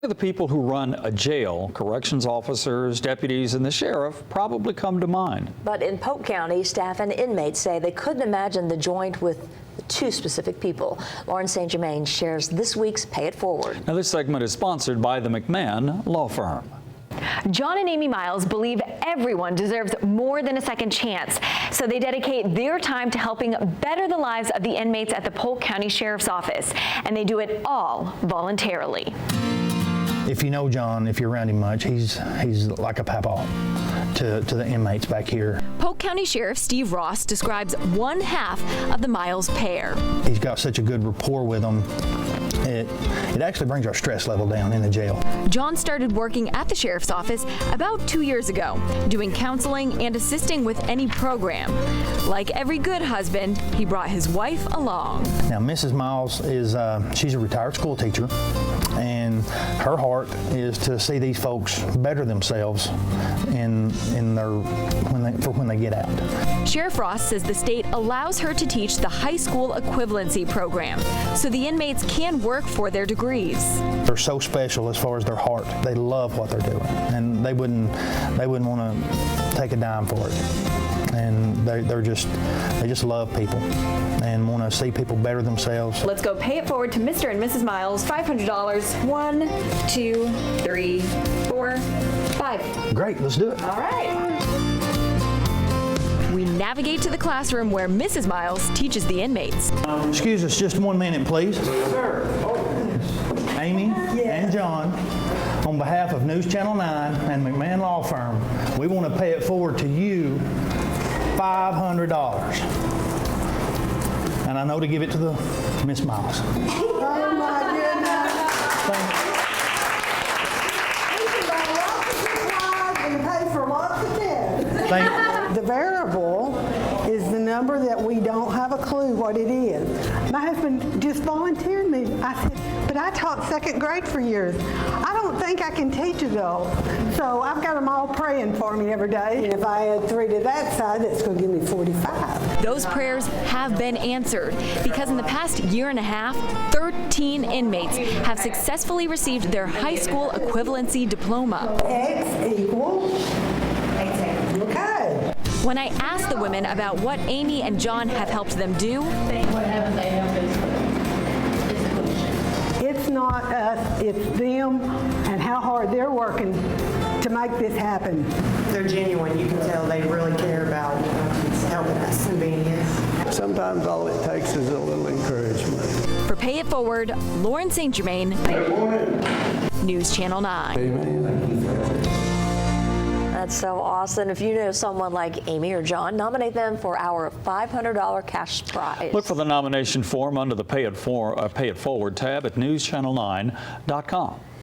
The people who run a jail, corrections officers, deputies, and the sheriff probably come to mind. But in Polk County, staff and inmates say they couldn't imagine the joint with two specific people. Lauren St. Germain shares this week's Pay It Forward. Now, this segment is sponsored by the McMahon Law Firm. John and Amy Miles believe everyone deserves more than a second chance, so they dedicate their time to helping better the lives of the inmates at the Polk County Sheriff's Office, and they do it all voluntarily. If you know John, if you're around him much, he's like a papa to the inmates back here. Polk County Sheriff Steve Ross describes one half of the Miles pair. He's got such a good rapport with them. It actually brings our stress level down in the jail. John started working at the sheriff's office about 2 years ago, doing counseling and assisting with any program. Like every good husband, he brought his wife along. Now, Mrs. Miles is she's a retired school teacher, and her heart is to see these folks better themselves when they get out. Sheriff Ross says the state allows her to teach the high school equivalency program, so the inmates can work for their degrees. They're so special as far as their heart. They love what they're doing, and they wouldn't want to take a dime for it. And they just love people and want to see people better themselves. Let's go pay it forward to Mr. and Mrs. Miles. $500. 1, 2, 3, 4, 5. Great, let's do it. All right. We navigate to the classroom where Mrs. Miles teaches the inmates. Excuse us just 1 minute, please. Sir. Amy and John, on behalf of NewsChannel 9 and McMahon Law Firm, we want to pay it forward to you $500. And I know to give it to Miss Miles. Oh my goodness. Thank We can buy lots of supplies and pay for lots of kids. Thank The variable is the number that we don't have a clue what it is. My husband just volunteered me. I said, but I taught second grade for years. I don't think I can teach adults. So I've got them all praying for me every day. And if I add 3 to that side, that's going to give me 45. Those prayers have been answered because in the past year and a half, 13 inmates have successfully received their high school equivalency diploma. X equals, okay. When I asked the women about what Amy and John have helped them do, What haven't they helped us with is the question. It's not us, it's them and how hard they're working to make this happen. They're genuine. You can tell they really care about helping us and being here. Sometimes all it takes is a little encouragement. for Pay It Forward, Lauren St. Germain, News Channel 9. Amen. That's so awesome. If you know someone like Amy or John, nominate them for our $500 cash prize. Look for the nomination form under the Pay It Forward tab at newschannel9.com.